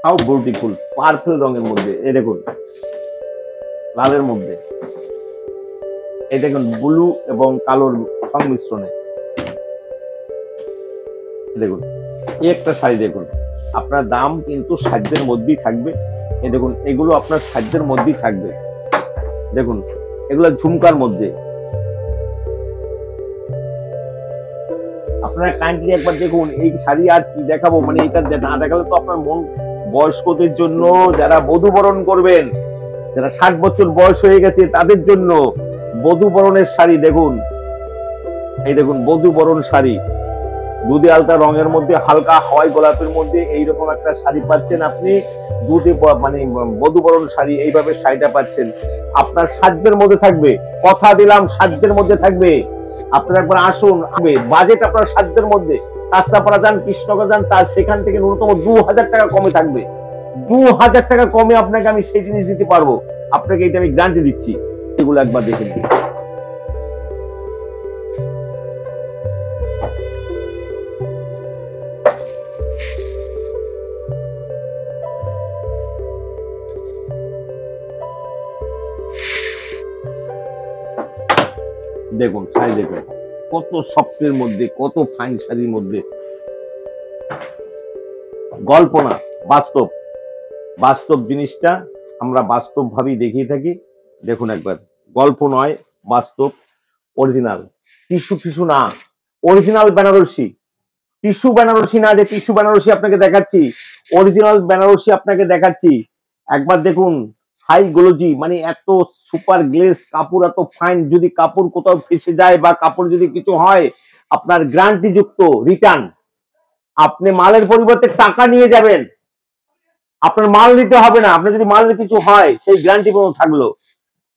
How beautiful, purple রঙের মধ্যে, এই দেখুন লালের মধ্যে, এই দেখুন ব্লু এবং কালোর সংমিশ্রণে, দেখুন এই একটা শাড়ি দেখুন, আপনার দাম কিন্তু সাধ্যের মধ্যেই থাকবে। এই দেখুন এগুলো আপনার সাধ্যের মধ্যেই থাকবে। দেখুন এগুলো ঝুমকার মধ্যে, আপনারা কাইন্ডলি একবার দেখুন। এই শাড়ি আর কি দেখাবো, মানে এটা না দেখালে তো আপনার মন, বয়স্কদের জন্য, যারা বধূবরণ করবেন, যারা 60 বছর বয়স হয়ে গেছে তাদের জন্য বধূবরণের শাড়ি দেখুন। এই দেখুন বধূবরণ শাড়ি, দুধে আলতা রঙের মধ্যে, হালকা হাওয়াই গোলাপের মধ্যে এইরকম একটা শাড়ি পাচ্ছেন আপনি। দুধে মানে বধূবরণ শাড়ি, এইভাবে শাড়িটা পাচ্ছেন, আপনার সাধ্যের মধ্যে থাকবে। কথা দিলাম সাধ্যের মধ্যে থাকবে। আপনারা একবার আসুন, বাজেট আপনার সাধ্যের মধ্যে। কাঁচরাপাড়া যান, কৃষ্ণনগর যান, তার সেখান থেকে ন্যূনতম 2000 টাকা কমে থাকবে। 2000 টাকা কমে আপনাকে আমি সেই জিনিস দিতে পারবো, আপনাকে এটা আমি গ্যারান্টি দিচ্ছি। এগুলো একবার দেখে নিন। দেখুন শাড়ি দেখুন কত সফটের মধ্যে, কত ফাইন শাড়ির মধ্যে। গল্প না, বাস্তব, বাস্তব জিনিসটা আমরা বাস্তব ভাবেই দেখিয়ে থাকি। দেখুন একবার, গল্প নয়, বাস্তব, অরিজিনাল। টিস্যু টিস্যু না, অরিজিনাল বেনারসি। টিস্যু বেনারসি না যে টিস্যু বেনারসি আপনাকে দেখাচ্ছি, অরিজিনাল বেনারসি আপনাকে দেখাচ্ছি। একবার দেখুন, হাই গ্লোজি, মানে এত সুপার গ্লেজ কাপড়, এত ফাইন। যদি কাপড় কোথাও ফেসে যায় বা কাপড় যদি কিছু হয়, আপনার গ্যারান্টি যুক্ত রিটার্ন। আপনি মালের পরিবর্তে টাকা নিয়ে যাবেন, আপনার মাল নিতে হবে না। আপনার যদি মাল কিছু হয়, সেই গ্যারান্টি কোনো থাকলো।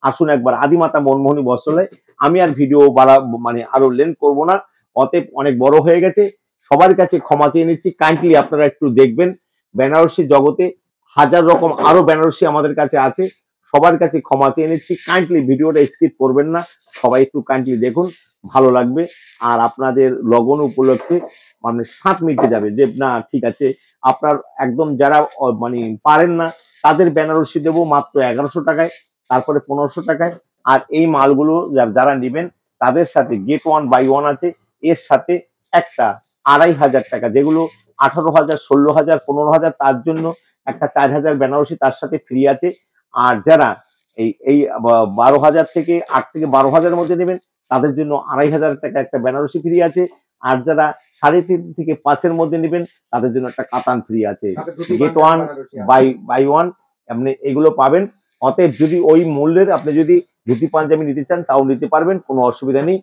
আসুন একবার আদিমাতা মনমোহনী বস্ত্রালয়। আমি আর ভিডিও বাড়া মানে আরো লেন্থ করবো না, অতএব অনেক বড় হয়ে গেছে। সবার কাছে ক্ষমা চেয়ে নিচ্ছি, কাইন্ডলি আপনারা একটু দেখবেন। বেনারসি জগতে হাজার রকম আরো বেনারসি আমাদের কাছে আছে, সবার কাছে ক্ষমা চেয়ে নিচ্ছি। কাইন্ডলি ভিডিওটা স্কিপ করবেন না, সবাই একটু কাইন্ডলি দেখুন, ভালো লাগবে। আর আপনাদের লগন উপলক্ষে মানে সাত মিটে যাবে যে না ঠিক আছে। আপনার একদম যারা মানে পারেন না, তাদের বেনারসি দেবো মাত্র 1100 টাকায়, তারপরে 1500 টাকায়। আর এই মালগুলো যারা নেবেন, তাদের সাথে গেট ওয়ান বাই ওয়ান আছে। এর সাথে একটা 2500 টাকা, যেগুলো 18,000, 16,000, 15,000, তার জন্য একটা 4000 বেনারসি তার সাথে ফ্রি আছে। আর যারা এই এই 12,000 থেকে 8 থেকে 12,000 মধ্যে নেবেন, তাদের জন্য 2500 টাকা একটা বেনারসি ফ্রি আছে। আর যারা 3.5 থেকে 5-এর মধ্যে নেবেন, তাদের জন্য একটা কাতান ফ্রি আছে। গেট ওয়ান বাই ওয়ান আপনি এগুলো পাবেন। অতএব যদি ওই মূল্যের আপনি যদি ধুতি পাঞ্জাবি নিতে চান, তাও নিতে পারবেন, কোনো অসুবিধা নেই।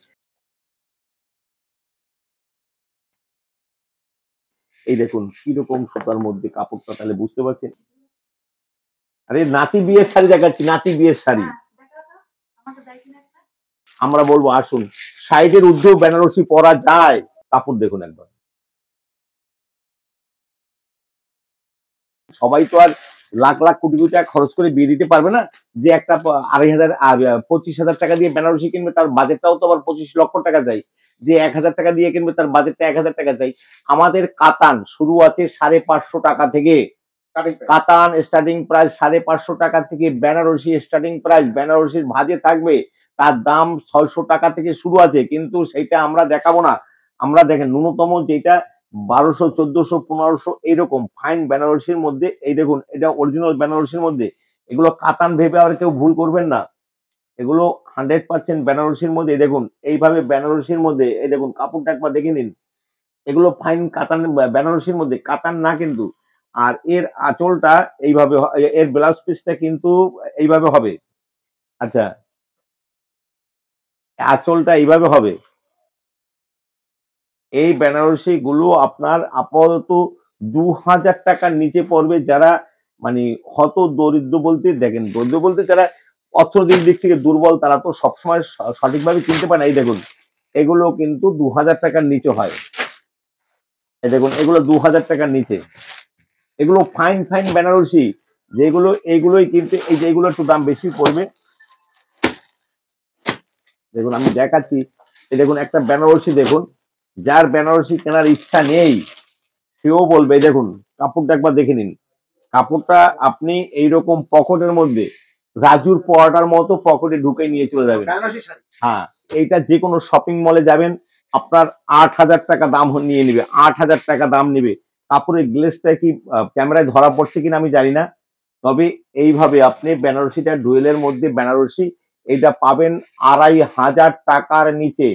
এই দেখুন কিরকম সুতার মধ্যে কাপড়টা, তাহলে বুঝতে পারছেন। আরে নাতি বিয়ের শাড়ি দেখাচ্ছি, নাতি বিয়ের শাড়ি। আমরা বলবো আসুন, সাইডের ঊর্ধ্বেও বেনারসি পরা যায়। কাপড় দেখুন একবার। সবাই তো আর লাখ লাখ কোটি কোটি টাকা খরচ করে বিয়ে দিতে পারবে না, যে একটা 2,500 আর 25,000 টাকা দিয়ে বেনারসি কিনবে, তার বাজেটটাও তো আবার 25 লক্ষ টাকা যায়। যে 1,000 টাকা দিয়ে কিনবে, তার বাজেটটা 1,000 টাকা যায়। আমাদের কাতান শুরু আছে 550 টাকা থেকে, কাতান স্টার্টিং প্রাইস 550 টাকা থেকে। বেনারসি স্টার্টিং প্রাইস, বেনারসির ভাজে থাকবে, তার দাম 600 টাকা থেকে শুরু আছে, কিন্তু সেটা আমরা দেখাবো না। আমরা দেখেন ন্যূনতম যেটা 1200, 1400, 1500 এইরকম ফাইন বেনারসির মধ্যে। এই দেখুন এটা অরিজিনাল বেনারসির মধ্যে। এগুলো কাতান ভেবে আর কেউ ভুল করবেন না, এগুলো 100% বেনারসির মধ্যে। দেখুন এইভাবে বেনারসির মধ্যে, এই দেখুন কাপড়টা একবার দেখে নিন। এগুলো ফাইন কাতান বেনারসির মধ্যে, কাতান না কিন্তু। আর এর আঁচলটা এইভাবে, এর ব্লাউজ পিসটা কিন্তু এইভাবে হবে। আচ্ছা, আঁচলটা এইভাবে হবে। এই বেনারসি গুলো আপনার আপাতত 2000 টাকার নিচে পড়বে। যারা মানে হত দরিদ্র বলতে, দেখেন দরিদ্র বলতে যারা অর্থনৈতিক দিক থেকে দুর্বল, তারা তো সবসময় সঠিকভাবে কিনতে পারে না। এই দেখুন এগুলো কিন্তু 2000 টাকার নিচে হয়। এই দেখুন এগুলো 2000 টাকার নিচে, এগুলো ফাইন ফাইন বেনারসি যেগুলো, এইগুলোই কিন্তু এই যে এগুলো একটু দাম বেশি পড়বে। দেখুন আমি দেখাচ্ছি, এই দেখুন একটা বেনারসি দেখুন, যার বেনারসি কেনার ইচ্ছা নেই সেও বলবে। দেখুন কাপড়টা একবার দেখে নিন, কাপড়টা আপনি এইরকম পকেটের মধ্যে রাজুর পরোটার মতো পকেটে ঢুকে নিয়ে চলে যাবেন। হ্যাঁ, এইটা যে কোনো শপিং মলে যাবেন, আপনার 8,000 টাকা দাম নিয়ে নেবে, 8,000 টাকা দাম নেবে। কাপড়ের গ্লেসটা কি ক্যামেরায় ধরা পড়ছে কিনা আমি জানি না, তবে এইভাবে আপনি বেনারসিটা ডুয়েলের মধ্যে বেনারসি এটা পাবেন 2,500 টাকার নিচে।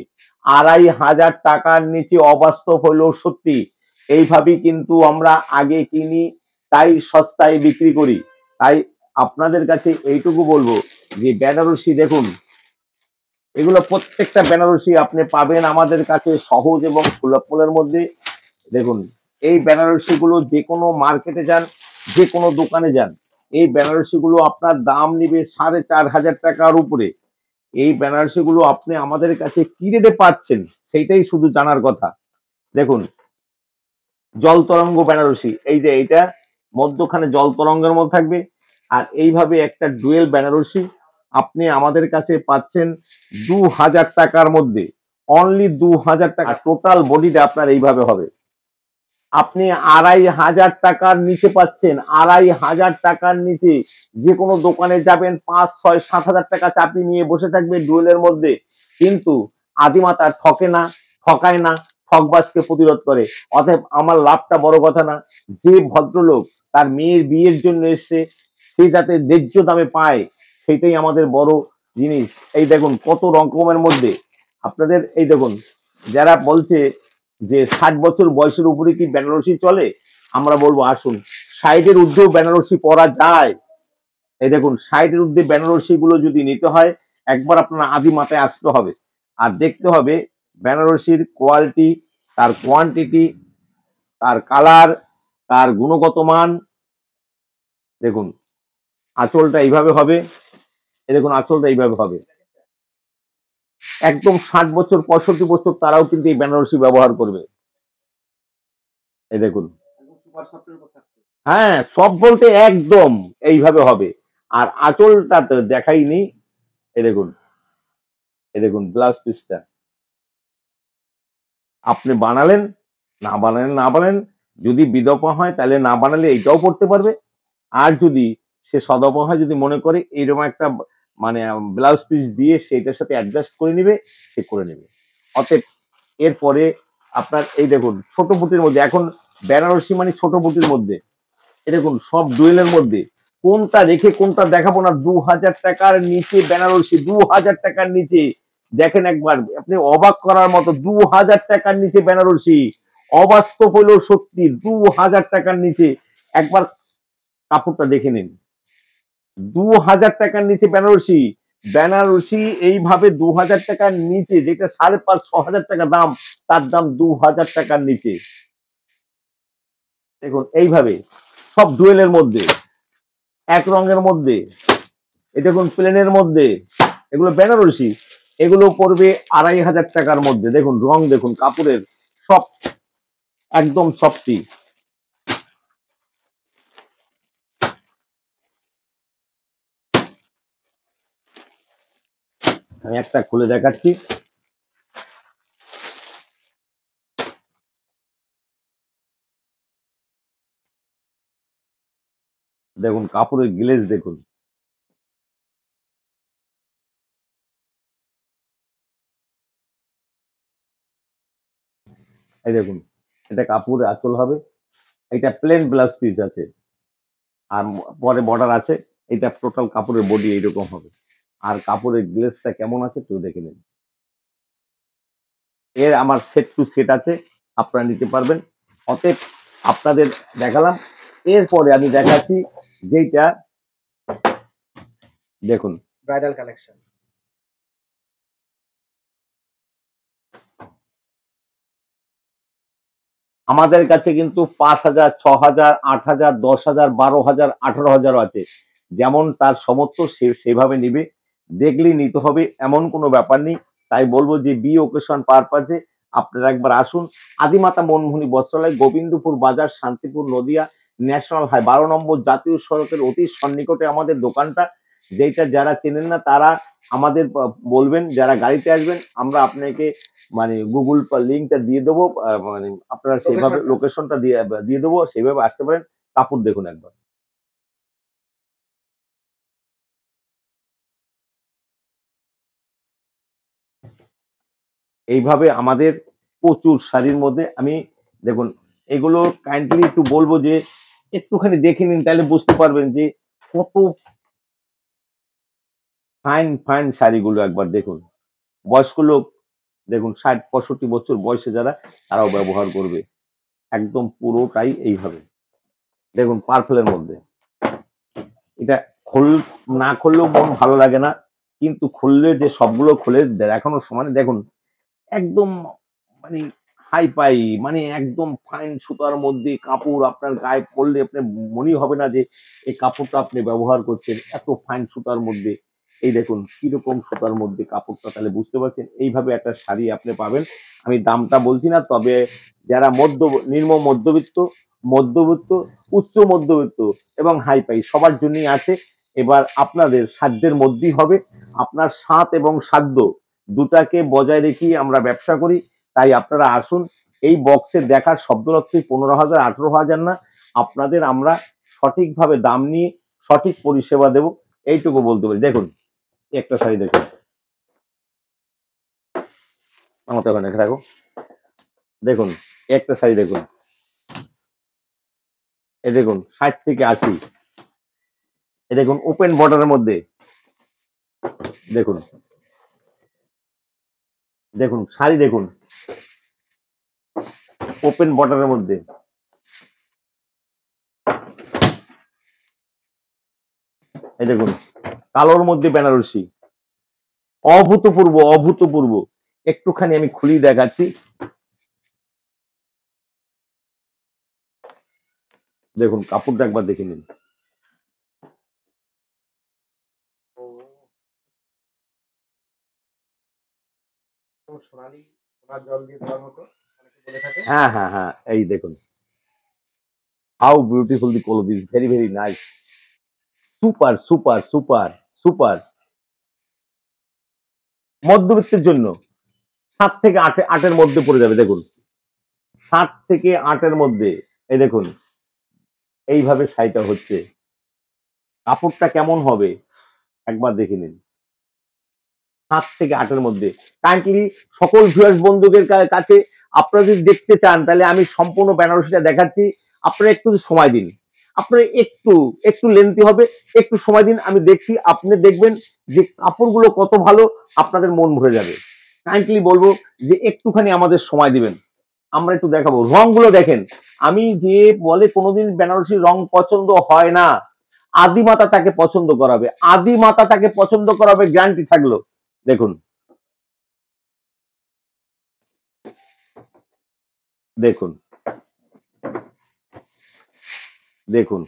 2,500 টাকার নিচে অবাস্তব হলেও সত্যি। এইভাবেই কিন্তু আমরা আগে কিনি, তাই সস্তায় বিক্রি করি। তাই আপনাদের কাছে এইটুকু বলবো যে বেনারসি দেখুন, এগুলো প্রত্যেকটা বেনারসি আপনি পাবেন আমাদের কাছে সহজ এবং সুলভ মূল্যের মধ্যে। দেখুন, এই বেনারসি গুলো যে কোনো মার্কেটে যান, যে কোনো দোকানে যান, এই বেনারসি গুলো আপনার দাম নিবে 4,500 টাকার উপরে। এই বেনারসি গুলো আপনি আমাদের কাছে কি রেটে পাচ্ছেন সেইটাই শুধু জানার কথা। দেখুন, জল তরঙ্গ বেনারসি, এই যে এইটা মধ্যখানে জল তরঙ্গের মধ্যে থাকবে, আর এইভাবে একটা ডুয়েল বেনারসি আপনি আমাদের কাছে পাচ্ছেন 2,000 টাকার মধ্যে। অনলি 2,000 টাকা। টোটাল বডিটা আপনার এইভাবে হবে। আপনি 2,500 টাকার নিচে পাচ্ছেন, 2,500 টাকার নিচে যে কোনো দোকানে যাবেন 5, 6, 7,000 টাকা চাপিয়ে নিয়ে বসে থাকবে ডুয়েলের মধ্যে, কিন্তু আদিমাতা ঠকে না, ঠকায় না, ঠকবাজকে প্রতিরোধ করে। অতএব আমার লাভটা বড় কথা না, যে ভদ্রলোক তার মেয়ের বিয়ের জন্য এসছে সে যাতে ন্যায্য দামে পায় সেটাই আমাদের বড় জিনিস। এই দেখুন কত রকমের মধ্যে আপনাদের, এই দেখুন যারা বলছে যে 60 বছর বয়সের উপরে কি বেনারসি চলে, আমরা বলবো আসুন, 60-এর ঊর্ধ্বেও বেনারসি পরা যায়। এই দেখুন 60-এর ঊর্ধ্বে বেনারসি গুলো যদি নিতে হয় একবার আপনার আদি মাথায় আসতে হবে, আর দেখতে হবে বেনারসির কোয়ালিটি, তার কোয়ান্টিটি, তার কালার, তার গুণগত মান। দেখুন আঁচলটা এইভাবে হবে, এই দেখুন আঁচলটা এইভাবে হবে। একদম 60 বছর 65 বছর তারাও কিন্তু এই বেনারসি ব্যবহার করবে। এই দেখুন, হ্যাঁ সব বলতে একদম এইভাবে হবে। আর আঁচলটা তো দেখাইনি, এই দেখুন, এই দেখুন ব্লাউজ পিসটা আপনি বানালেন, না বানালেন, যদি বিধবা হয় তাহলে না বানালে এইটাও পড়তে পারবে। আর যদি সে সধবা হয়, যদি মনে করে এইরকম একটা মানে ব্লাউজ পিস দিয়ে সেইটার সাথে অ্যাডজাস্ট করে নিবে, সে করে নেবে। অতএব এরপরে আপনার এই দেখুন ছোট বুটির মধ্যে, এখন বেনারসি মানে ছোট বুটির মধ্যে, এই দেখুন সব ডুয়েলের মধ্যে কোনটা রেখে কোনটা দেখাবো না। 2,000 টাকার নিচে বেনারসি, 2,000 টাকার নিচে। দেখেন একবার, আপনি অবাক করার মতো, 2,000 টাকার নিচে বেনারসি। অবাস্তব হলেও সত্যি, 2,000 টাকার নিচে। একবার কাপড়টা দেখে নিন, 2,000 টাকার নিচে বেনারসি। বেনারসি এইভাবে 2,000 টাকার নিচে, যেটা 5,500 6,000 টাকা দাম, তার দাম 2,000 টাকার নিচে। দেখুন এইভাবে সব ডুয়েলের মধ্যে, এক রঙের মধ্যে, এই দেখুন প্লেনের মধ্যে, এগুলো বেনারসি, এগুলো পড়বে 2,500 টাকার মধ্যে। দেখুন রং, দেখুন কাপড়ের সব একদম সফটি। আমি একটা খুলে দেখাচ্ছি। দেখুন কাপড়ের গ্লেজ দেখুন, এই দেখুন এটা কাপড়ের আঁচল হবে। এটা প্লেন ব্লাউজ পিস আছে, আর পরে বর্ডার আছে। এটা টোটাল কাপড়ের বডি এইরকম হবে। আর কাপড়ের গ্লেজটা কেমন আছে একটু দেখে নিন। এর আমার সেট টু সেট আছে, আপনারা নিতে পারবেন। অতএব আপনাদের দেখালাম। এরপরে আমি দেখাচ্ছি যেটা, দেখুন ব্রাইডাল কালেকশন। আমাদের কাছে কিন্তু 5,000, 6,000, 8,000, 10,000, 12,000, 18,000 আছে। যেমন তার সমর্থ সেভাবে নিবে, দেখলেই নিতে হবে এমন কোনো ব্যাপার নেই। তাই বলবো যে বি ওকেশন পারপাজে আপনারা একবার আসুন। আদিমাতা মনমোহনী বস্ত্রালয়, গোবিন্দপুর বাজার, শান্তিপুর, নদিয়া, ন্যাশনাল হাই 12 নম্বর জাতীয় সড়কের অতি সন্নিকটে আমাদের দোকানটা। যেটা যারা চেনেন না তারা আমাদের বলবেন, যারা গাড়িতে আসবেন আমরা আপনাকে মানে গুগল লিঙ্কটা দিয়ে দেবো, মানে আপনারা সেভাবে লোকেশনটা দিয়ে দিয়ে দেবো, সেভাবে আসতে পারেন। কাপড় দেখুন একবার। এইভাবে আমাদের প্রচুর শাড়ির মধ্যে আমি দেখুন এগুলো কাইন্ডলি একটু বলবো যে একটুখানি দেখে নিন, তাহলে বুঝতে পারবেন যে কত ফাইন ফাইন শাড়িগুলো। একবার দেখুন, বয়স্ক লোক দেখুন 60-65 বছর বয়সে যারা, তারাও ব্যবহার করবে। একদম পুরোটাই এইভাবে দেখুন পার্পেলের মধ্যে। এটা খোল না খুললেও মন ভালো লাগে না, কিন্তু খুললে যে সবগুলো খুলে দেখানোর সময় দেখুন একদম মানে হাই পাই, মানে একদম ফাইন সুতার মধ্যে কাপড় আপনার গায়ে পরলে আপনি মনেই হবে না যে এই কাপড়টা আপনি ব্যবহার করছেন, এত ফাইন সুতার মধ্যে। এই দেখুন কিরকম সুতার মধ্যে কাপড়টা, তাহলে বুঝতে পারছেন এইভাবে একটা শাড়ি আপনি পাবেন। আমি দামটা বলছি না, তবে যারা নিম্ন মধ্যবিত্ত, মধ্যবিত্ত, উচ্চ মধ্যবিত্ত এবং হাই পাই সবার জন্যই আছে। এবার আপনাদের সাধ্যের মধ্যেই হবে। আপনার স্বাদ এবং সাধ্য দুটাকে বজায় রেখেই আমরা ব্যবসা করি। তাই আপনারা আসুন। এই বক্সে দেখার শব্দ অর্থই 15,000 18,000 না, আপনাদের আমরা সঠিকভাবে দাম নিয়ে সঠিক পরিষেবা দেব, এইটুকু বলতে পারি। দেখুন একটা শাড়ি দেখুন, আমার তো ওখানে রাখো। দেখুন একটা শাড়ি দেখুন, এ দেখুন 60 থেকে 80। এ দেখুন ওপেন বর্ডারের মধ্যে, দেখুন দেখুন শাড়ি দেখুন ওপেন বর্ডারের মধ্যে। এই দেখুন কালোর মধ্যে বেনারসি, অভূতপূর্ব অভূতপূর্ব। একটুখানি আমি খুলি দেখাচ্ছি, দেখুন কাপড়টা একবার দেখে নিন। হ্যাঁ হ্যাঁ হ্যাঁ, এই দেখুন how beautiful the colour this, very very nice, super super super super. মধ্যবিত্তের জন্য 7 থেকে 8 8-এর মধ্যে পড়ে যাবে। দেখুন 7 থেকে 8-এর মধ্যে। এই দেখুন এইভাবে শাড়িটা হচ্ছে, কাপড়টা কেমন হবে একবার দেখে নিন। 7 থেকে 8-এর মধ্যে। কাইন্ডলি সকল ভিউয়ার্স বন্ধুদের কাছে, আপনারা যদি দেখতে চান তাহলে আমি সম্পূর্ণ বেনারসিটা দেখাচ্ছি। আপনারা একটু সময় দিন, আপনারা একটু একটু লেন্থি হবে, একটু সময় দিন, আমি দেখছি, আপনি দেখবেন যে কাপড়গুলো কত ভালো, আপনাদের মন ভরে যাবে। কাইন্ডলি বলবো যে একটুখানি আমাদের সময় দিবেন, আমরা একটু দেখাবো। রংগুলো দেখেন, আমি যে বলে কোনোদিন বেনারসি রং পছন্দ হয় না, আদিমাতা তাকে পছন্দ করাবে, আদিমাতা তাকে পছন্দ করাবে, গ্যারান্টি থাকলো। দেখুন দেখুন দেখুন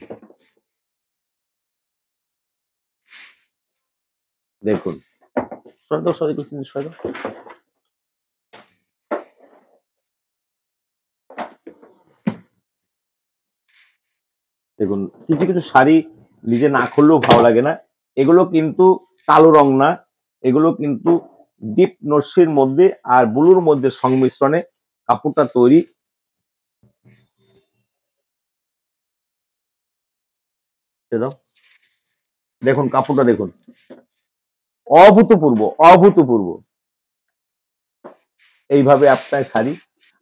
দেখুন, সরো সরি সরো। দেখুন কিছু কিছু শাড়ি নিজে না খুললেও ভালো লাগে না। এগুলো কিন্তু কালো রং না, এগুলো কিন্তু ডিপ নস্যির মধ্যে আর ব্লুর মধ্যে সংমিশ্রণে কাপড়টা তৈরি। দাও, দেখুন কাপড়টা দেখুন, অভূতপূর্ব অভূতপূর্ব। এইভাবে আপনার শাড়ি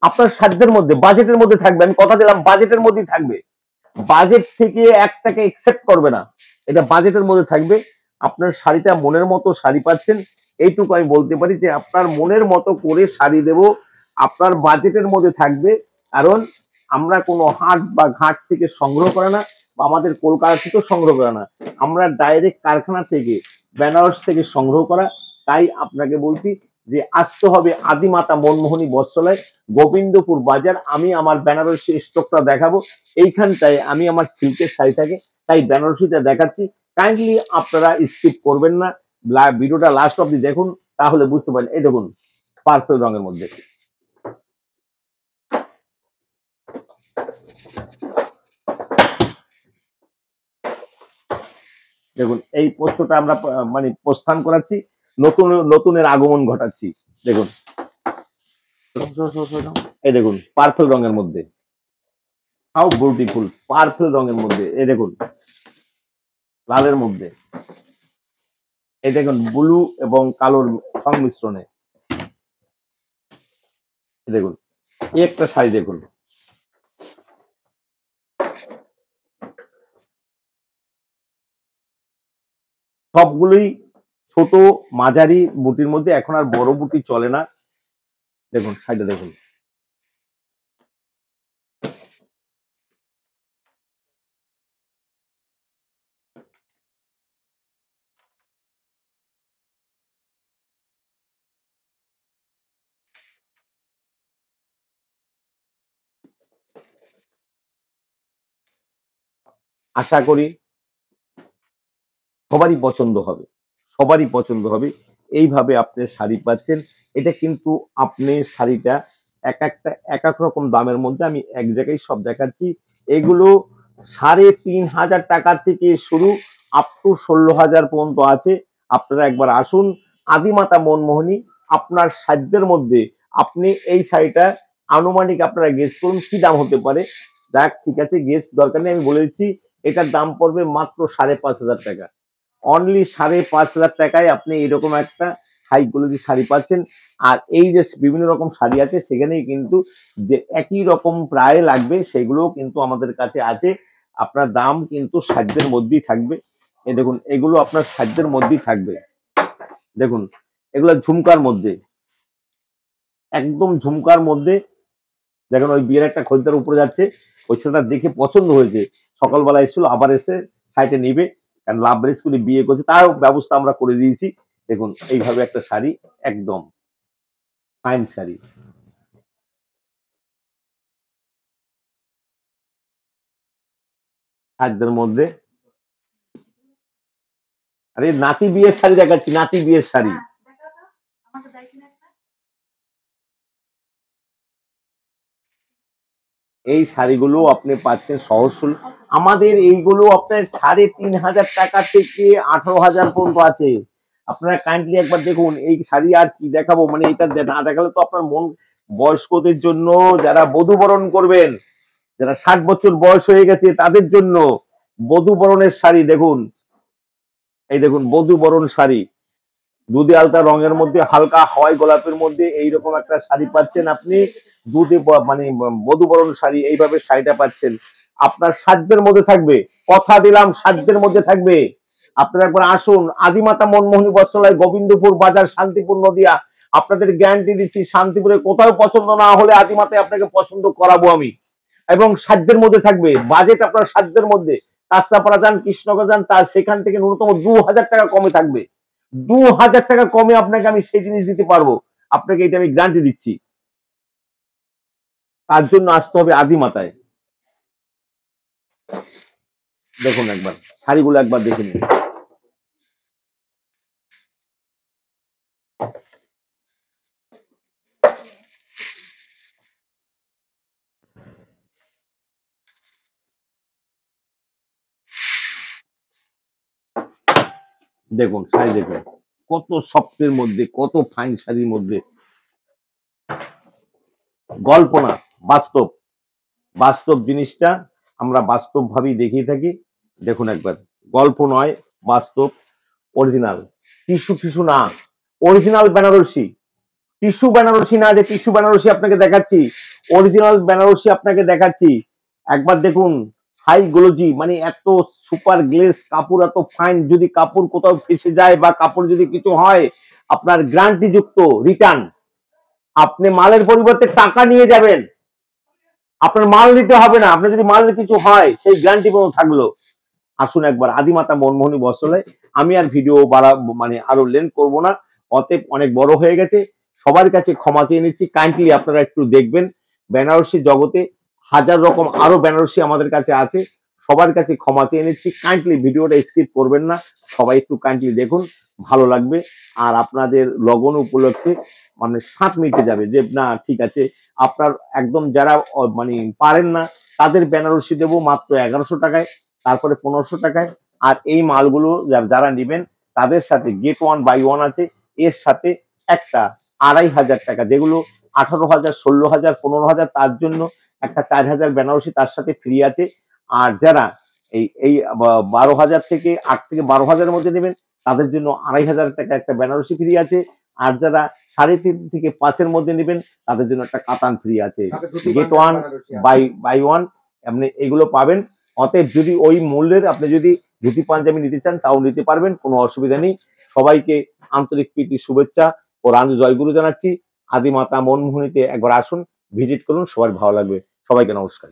আপনার সাধ্যের মধ্যে, বাজেটের মধ্যে থাকবে, আমি কথা দিলাম বাজেটের মধ্যেই থাকবে। বাজেট থেকে 1 টাকা একসেপ্ট করবে না, এটা বাজেটের মধ্যে থাকবে। আপনার শাড়িটা মনের মতো শাড়ি পাচ্ছেন, এইটুকু আমি বলতে পারি যে আপনার মনের মতো করে শাড়ি দেব, আপনার বাজেটের মধ্যে থাকবে। কারণ আমরা কোনো হাট বা ঘাট থেকে সংগ্রহ করে না, বা আমাদের কলকাতা থেকেও সংগ্রহ করে না, আমরা ডাইরেক্ট কারখানা থেকে, বেনারস থেকে সংগ্রহ করা। তাই আপনাকে বলছি যে আসতে হবে আদিমাতা মনমোহনী বস্ত্রালয়, গোবিন্দপুর বাজার। আমি আমার বেনারসি স্টকটা দেখাবো, এইখানটায় আমি আমার সিল্কের শাড়ি থাকে, তাই বেনারসিটা দেখাচ্ছি। কাইন্ডলি আপনারা স্কিপ করবেন না, ভিডিওটা লাস্ট অব্দি দেখুন, তাহলে বুঝতে পারেন। এই দেখুন পার্পল রঙের মধ্যে, দেখুন এই পোস্তটা আমরা মানে প্রস্থান করাচ্ছি, নতুন নতুনের আগমন ঘটাচ্ছি। দেখুন এই দেখুন পার্পল রঙের মধ্যে, হাউ বিউটিফুল, পার্পল রঙের মধ্যে। এই দেখুন লালের মধ্যে, এই দেখুন ব্লু এবং কালোর সংমিশ্রণে। দেখুন এই একটা শাড়ি দেখুন, সবগুলোই ছোট মাঝারি বুটির মধ্যে, এখন আর বড় বুটি চলে না। দেখুন শাড়িটা দেখুন, আশা করি সবারই পছন্দ হবে, সবারই পছন্দ হবে। এইভাবে আপনি শাড়ি পাচ্ছেন। এটা কিন্তু আপনি শাড়িটা এক একটা এক এক রকম দামের মধ্যে আমি এক জায়গায় সব দেখাচ্ছি। এগুলো ৩,৫০০ থেকে শুরু আপ টু ১৬,০০০ পর্যন্ত আছে। আপনারা একবার আসুন আদিমাতা মনমোহিনী, আপনার সাধ্যের মধ্যে আপনি এই শাড়িটা আনুমানিক আপনারা গেস করুন কি দাম হতে পারে। যাক ঠিক আছে, গেস দরকার নেই, আমি বলে দিচ্ছি এটার দাম পড়বে মাত্র ৫,৫০০ টাকা। অনলি ৫,৫০০ টাকায় আপনি এরকম একটা হাই কোয়ালিটির শাড়ি পাচ্ছেন। আর এই যে বিভিন্ন রকম শাড়ি আছে সেখানেই কিন্তু যে একই রকম প্রায় লাগবে সেগুলোও কিন্তু আমাদের কাছে আছে। আপনার দাম কিন্তু সাধ্যের মধ্যেই থাকবে। এই দেখুন এগুলো আপনার সাধ্যের মধ্যেই থাকবে। দেখুন এগুলো ঝুমকার মধ্যে, একদম ঝুমকার মধ্যে। দেখুন ওই বিয়ের একটা খরিদ্দার উপরে যাচ্ছে, ওই ছেলেটা দেখে পছন্দ হয়েছে, সকালবেলা এসেছিল আবার এসে শাড়িটা নিবে, কারণ লাভ ম্যারেজ করে বিয়ে করছে, তার ব্যবস্থা আমরা করে দিয়েছি। দেখুন এইভাবে একটা শাড়ি, একদম ফাইন শাড়ি, সাধ্যের মধ্যে। আরে নাতি বিয়ের শাড়ি দেখাচ্ছি, নাতি বিয়ের শাড়ি। এই শাড়িগুলো আপনি পাচ্ছেন সহজ মূল্যে। আমাদের এইগুলো আপনার ৩,৫০০ টাকা থেকে ১৮,০০০ পর্যন্ত আছে। আপনারা কাইন্ডলি একবার দেখুন এই শাড়ি। আর কি দেখাবো, মানে এটা না দেখালে তো আপনার মন। বয়স্কদের জন্য, যারা বধূবরণ করবেন, যারা ৬০ বছর বয়স হয়ে গেছে তাদের জন্য বধূবরণের শাড়ি দেখুন। এই দেখুন বধূবরণ শাড়ি, দুধে আলতা রঙের মধ্যে, হালকা হাওয়াই গোলাপের মধ্যে এইরকম একটা শাড়ি পাচ্ছেন আপনি। মানে বধূবরণ শাড়ি, এইভাবে শাড়িটা পাচ্ছেন। আপনার সাধ্যের মধ্যে থাকবে, কথা দিলাম সাধ্যের মধ্যে থাকবে। আপনারা একবার আসুন আদিমাতা মনমোহিনী বস্ত্রালয়, গোবিন্দপুর বাজার, শান্তিপুর নদিয়া। আপনাদের গ্যারান্টি দিচ্ছি শান্তিপুরে কোথাও পছন্দ না হলে আদিমাতায় আপনাকে পছন্দ করাবো আমি। এবং সাধ্যের মধ্যে থাকবে, বাজেট আপনার সাধ্যের মধ্যে। কাঁচরাপাড়া যান, কৃষ্ণনগর যান, তার সেখান থেকে ন্যূনতম ২,০০০ টাকা কমে থাকবে। ২,০০০ টাকা কমে আপনাকে আমি সেই জিনিস দিতে পারবো। আপনাকে এটা আমি গ্যারান্টি দিচ্ছি। তার জন্য আসতে হবে আদিমাতায়। দেখুন একবার শাড়িগুলো একবার দেখে নিন। দেখুন শাড়ি দেখুন, কত সফটের মধ্যে, কত ফাইন শাড়ির মধ্যে। গল্প না, বাস্তব। বাস্তব জিনিসটা আমরা বাস্তব ভাবেই দেখিয়ে থাকি। দেখুন একবার, গল্প নয়, বাস্তব, অরিজিনাল। টিস্যু ফিস্যু না, অরিজিনাল বেনারসি। টিস্যু বেনারসি না যে টিস্যু বেনারসি আপনাকে দেখাচ্ছি, অরিজিনাল বেনারসি আপনাকে দেখাচ্ছি। একবার দেখুন, হাই গ্লোজি, মানে এত সুপার গ্লেস কাপড়, এত ফাইন। যদি কাপড় কোথাও ফেসে যায় বা কাপড় যদি কিছু হয়, আপনার গ্যারান্টি যুক্ত রিটার্ন। আপনি মালের পরিবর্তে টাকা নিয়ে যাবেন, আপনার মাল নিতে হবে না। আপনার যদি মালের কিছু হয় সেই গ্যারান্টি পর্যন্ত থাকলো। আসুন একবার আদিমাতা মনমোহনী বস্ত্রালয়। আমি আর ভিডিও বাড়া মানে আরো লেন্থ করব না, অতএব অনেক বড় হয়ে গেছে। সবার কাছে ক্ষমা চেয়ে নিচ্ছি, কাইন্ডলি আপনারা একটু দেখবেন। বেনারসি জগতে হাজার রকম আরো বেনারসি আমাদের কাছে আছে। সবার কাছে ক্ষমা চেয়ে নিচ্ছি, কাইন্ডলি ভিডিওটা স্কিপ করবেন না। সবাই একটু কাইন্ডলি দেখুন, ভালো লাগবে। আর আপনাদের লগন উপলক্ষে মানে সাত মিটে যাবে যে না ঠিক আছে। আপনার একদম যারা মানে পারেন না তাদের বেনারসি দেবো মাত্র ১১০০ টাকায়, তারপরে ১৫০০ টাকায়। আর এই মালগুলো যারা নেবেন তাদের সাথে গেট ওয়ান বাই ওয়ান আছে। এর সাথে একটা ২,৫০০ টাকা, যেগুলো ১৮,০০০, ১৬,০০০, ১৫,০০০, তার জন্য একটা ৪,০০০ বেনারসি তার সাথে ফ্রি আছে। আর যারা এই ১২,০০০ থেকে ৮ থেকে ১২,০০০ মধ্যে নেবেন তাদের জন্য ২,৫০০ টাকা একটা বেনারসি ফ্রি আছে। আর যারা 3.5 থেকে 5-এর মধ্যে নেবেন, তাদের জন্য একটা কাতান ফ্রি আছে, সাথে ধুতি গেট পাঞ্জাবি ওয়ান বেনারসি আছে। বাই ওয়ান, আপনি এগুলো পাবেন। অতএব যদি ওই মূল্যের আপনি যদি ধুতি পাঞ্জাবি নিতে চান তাও নিতে পারবেন, কোনো অসুবিধা নেই। সবাইকে আন্তরিক প্রীতি শুভেচ্ছা ও রানু জয়গুরু জানাচ্ছি। আদিমাতা মনমোহিনীতে একবার আসুন, ভিজিট করুন, সবার ভালো লাগবে। সবাইকে নমস্কার।